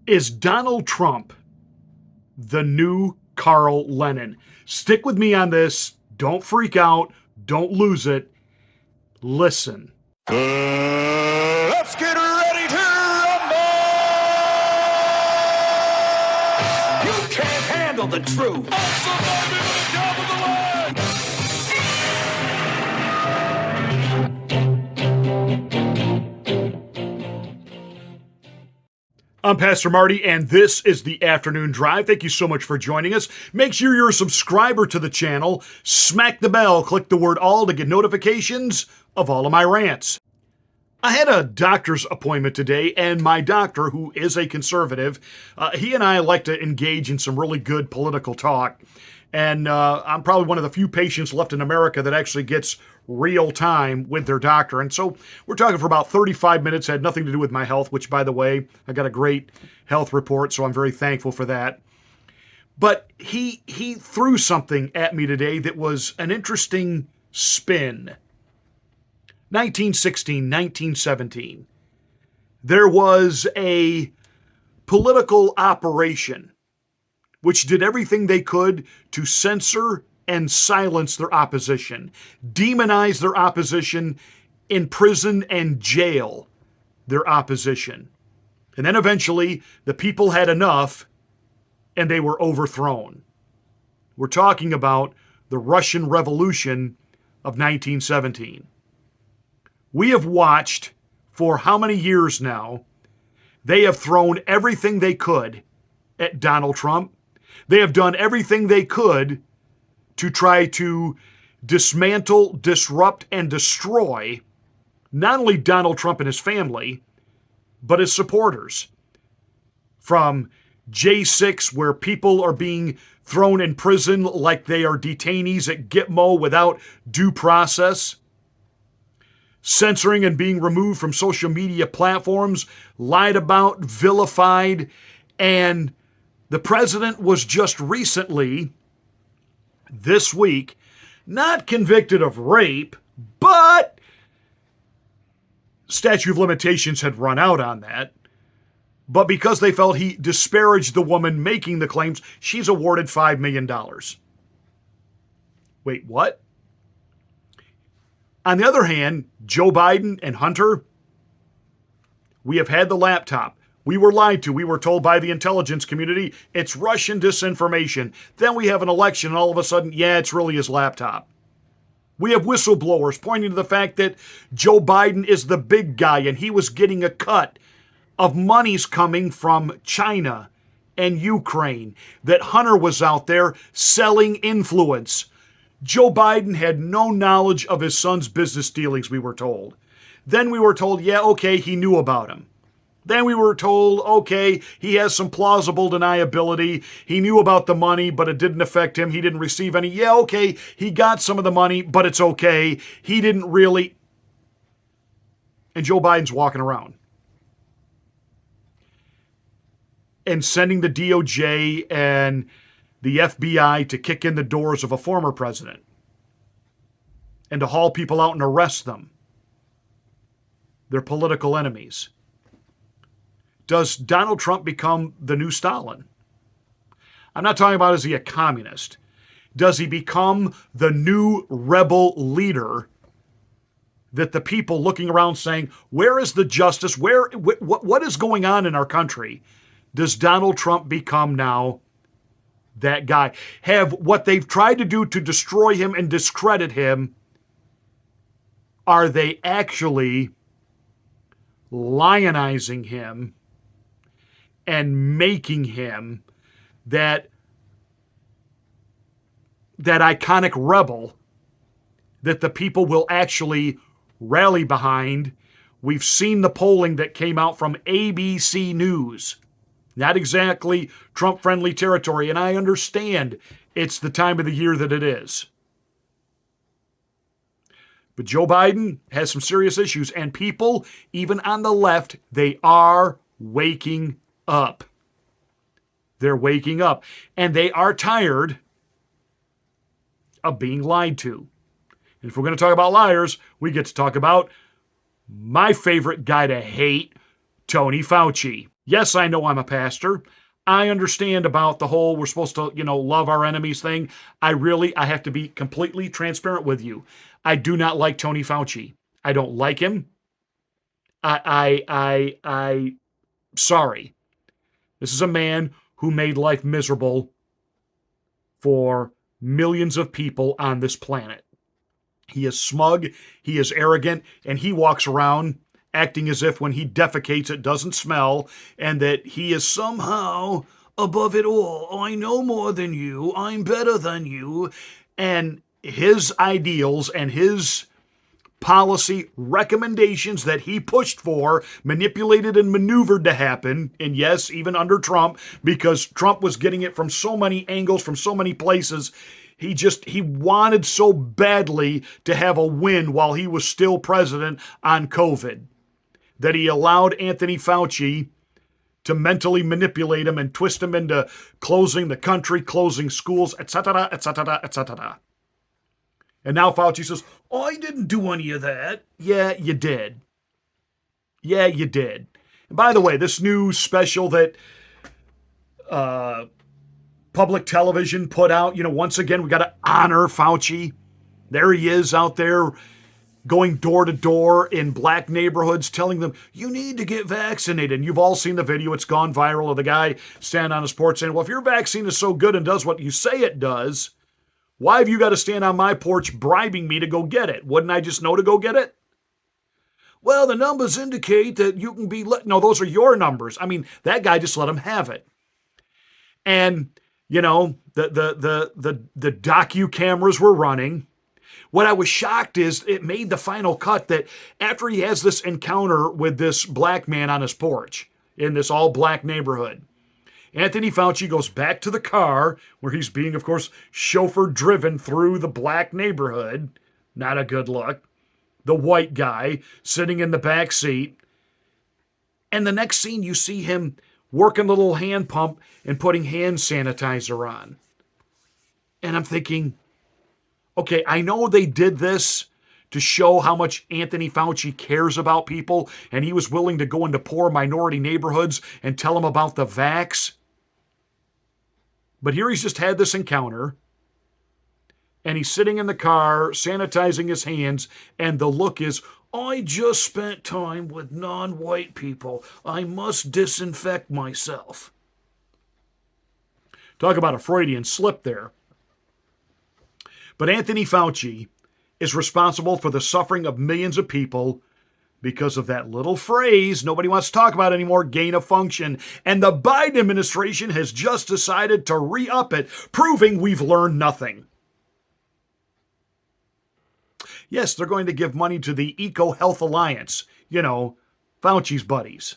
Is Donald Trump the new Carl Lennon? Stick with me on this. Don't freak out. Don't lose it. Listen. Let's get ready to rumble! You can't handle the truth. I'm Pastor Marty, and this is the Afternoon Drive. Thank you so much for joining us. Make sure you're a subscriber to the channel. Smack the bell. Click the word all to get notifications of all of my rants. I had a doctor's appointment today, and my doctor, who is a conservative, he and I like to engage in some really good political talk. And I'm probably one of the few patients left in America that actually gets real time with their doctor. And so we're talking for about 35 minutes, had nothing to do with my health, which, by the way, I got a great health report, so I'm very thankful for that. But he threw something at me today that was an interesting spin. 1916, 1917, there was a political operation which did everything they could to censor and silence their opposition, demonize their opposition, imprison and jail their opposition. And then eventually the people had enough and they were overthrown. We're talking about the Russian Revolution of 1917. We have watched for how many years now? They have thrown everything they could at Donald Trump. They have done everything they could to try to dismantle, disrupt, and destroy not only Donald Trump and his family, but his supporters. From J6, where people are being thrown in prison like they are detainees at Gitmo without due process, censoring and being removed from social media platforms, lied about, vilified, and the president was just recently, this week, not convicted of rape, but statute of limitations had run out on that. But because they felt he disparaged the woman making the claims, she's awarded $5 million. Wait, what? On the other hand, Joe Biden and Hunter, we have had the laptop. We were lied to. We were told by the intelligence community it's Russian disinformation. Then we have an election and all of a sudden, it's really his laptop. We have whistleblowers pointing to the fact that Joe Biden is the big guy and he was getting a cut of monies coming from China and Ukraine, that Hunter was out there selling influence. Joe Biden had no knowledge of his son's business dealings, we were told. Then we were told, he knew about him. Then we were told, he has some plausible deniability. He knew about the money, but it didn't affect him. He didn't receive any. He got some of the money, but it's okay. He didn't really. And Joe Biden's walking around and sending the DOJ and the FBI to kick in the doors of a former president and to haul people out and arrest them. They're political enemies. Does Donald Trump become the new Stalin? I'm not talking about is he a communist. Does he become the new rebel leader that the people looking around saying, where is the justice? What is going on in our country? Does Donald Trump become now that guy? Have what they've tried to do to destroy him and discredit him, are they actually lionizing him and making him that iconic rebel that the people will actually rally behind? We've seen the polling that came out from ABC News. Not exactly Trump-friendly territory, and I understand it's the time of the year that it is. But Joe Biden has some serious issues, and people, even on the left, they are waking up. They're waking up, and they are tired of being lied to. And if we're going to talk about liars, we get to talk about my favorite guy to hate, Tony Fauci. Yes, I know I'm a pastor. I understand about the whole we're supposed to, love our enemies thing. I have to be completely transparent with you. I do not like Tony Fauci. I don't like him. Sorry. This is a man who made life miserable for millions of people on this planet. He is smug, he is arrogant, and he walks around acting as if when he defecates it doesn't smell, and that he is somehow above it all. Oh, I know more than you, I'm better than you. And his ideals and his policy recommendations that he pushed for, manipulated and maneuvered to happen, and yes, even under Trump, because Trump was getting it from so many angles, from so many places. He wanted so badly to have a win while he was still president on COVID that he allowed Anthony Fauci to mentally manipulate him and twist him into closing the country, closing schools, etc., etc., etc. And now Fauci says, oh, I didn't do any of that. Yeah, you did. Yeah, you did. And by the way, this new special that public television put out, once again, we got to honor Fauci. There he is out there going door to door in black neighborhoods telling them, you need to get vaccinated. And you've all seen the video. It's gone viral of the guy standing on his porch saying, well, if your vaccine is so good and does what you say it does, why have you got to stand on my porch bribing me to go get it? Wouldn't I just know to go get it? Well, the numbers indicate that you can be no, those are your numbers. I mean, that guy just let him have it. And, the docu cameras were running. What I was shocked is it made the final cut that after he has this encounter with this black man on his porch in this all black neighborhood, Anthony Fauci goes back to the car where he's being, of course, chauffeur driven through the black neighborhood. Not a good look. The white guy sitting in the back seat. And the next scene, you see him working the little hand pump and putting hand sanitizer on. And I'm thinking, okay, I know they did this to show how much Anthony Fauci cares about people, and he was willing to go into poor minority neighborhoods and tell them about the vax. But here he's just had this encounter, and he's sitting in the car, sanitizing his hands, and the look is, I just spent time with non-white people. I must disinfect myself. Talk about a Freudian slip there. But Anthony Fauci is responsible for the suffering of millions of people because of that little phrase nobody wants to talk about anymore, gain of function. And the Biden administration has just decided to re-up it, proving we've learned nothing. Yes, they're going to give money to the Eco Health Alliance, Fauci's buddies.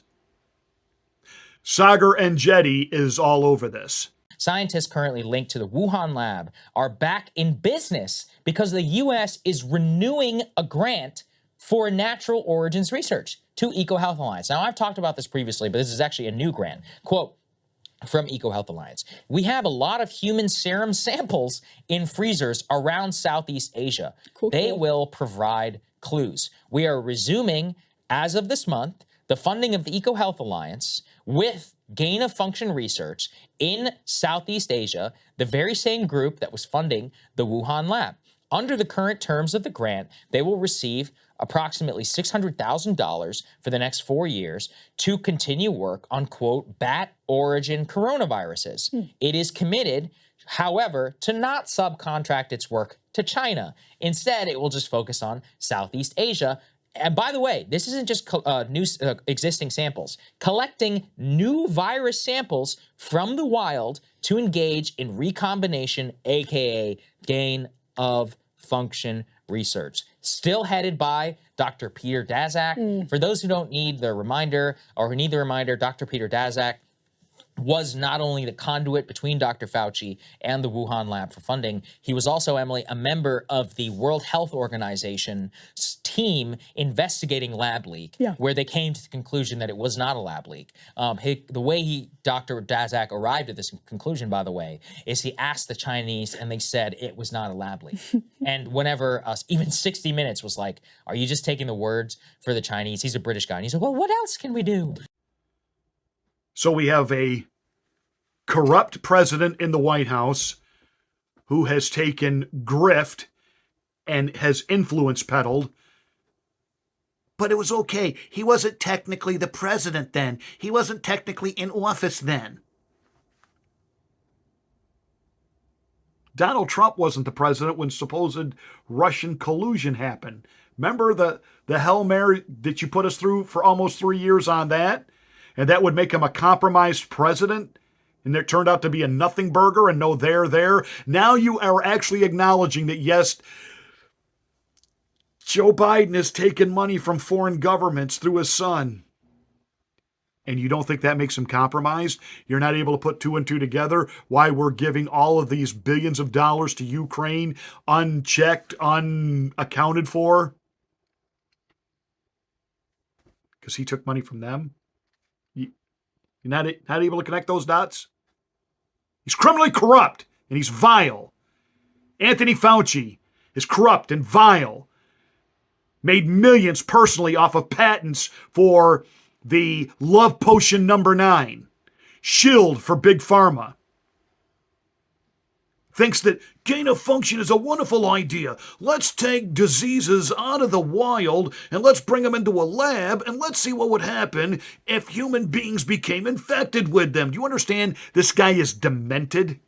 Sagar and Jetty is all over this. Scientists currently linked to the Wuhan lab are back in business because the U.S. is renewing a grant for natural origins research to Eco Health Alliance. Now, I've talked about this previously, but this is actually a new grant. Quote, from Eco Health Alliance. We have a lot of human serum samples in freezers around Southeast Asia. Cool. They will provide clues. We are resuming, as of this month, the funding of the Eco Health Alliance with gain of function research in Southeast Asia, the very same group that was funding the Wuhan lab. Under the current terms of the grant, they will receive approximately $600,000 for the next 4 years to continue work on, quote, bat origin coronaviruses. It is committed, however, to not subcontract its work to China. Instead, it will just focus on Southeast Asia. And by the way, this isn't just existing samples. Collecting new virus samples from the wild to engage in recombination, aka gain of function research. Still headed by Dr. Peter Daszak. For those who don't need the reminder or who need the reminder, Dr. Peter Daszak was not only the conduit between Dr. Fauci and the Wuhan lab for funding, he was also, Emily, a member of the World Health Organization's team investigating lab leak, where they came to the conclusion that it was not a lab leak. The way Dr. Daszak arrived at this conclusion, by the way, is he asked the Chinese and they said it was not a lab leak. And whenever, even 60 Minutes was like, are you just taking the words for the Chinese? He's a British guy. And he's like, well, what else can we do? So we have a corrupt president in the White House who has taken grift and has influence peddled. But it was okay. He wasn't technically the president then. He wasn't technically in office then. Donald Trump wasn't the president when supposed Russian collusion happened. Remember the Hail Mary that you put us through for almost 3 years on that? And that would make him a compromised president? And it turned out to be a nothing burger and no there. Now you are actually acknowledging that, yes, Joe Biden has taken money from foreign governments through his son. And you don't think that makes him compromised? You're not able to put two and two together why we're giving all of these billions of dollars to Ukraine unchecked, unaccounted for? Because he took money from them? You're not able to connect those dots? He's criminally corrupt and he's vile. Anthony Fauci is corrupt and vile. Made millions personally off of patents for the love potion number 9. Shield for Big Pharma. Thinks that gain of function is a wonderful idea. Let's take diseases out of the wild and let's bring them into a lab and let's see what would happen if human beings became infected with them. Do you understand? This guy is demented.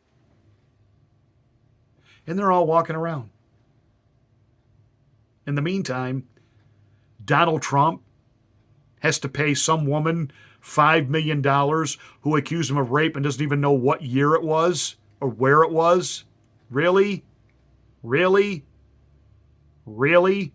And they're all walking around. In the meantime, Donald Trump has to pay some woman $5 million who accused him of rape and doesn't even know what year it was or where it was. Really? Really? Really?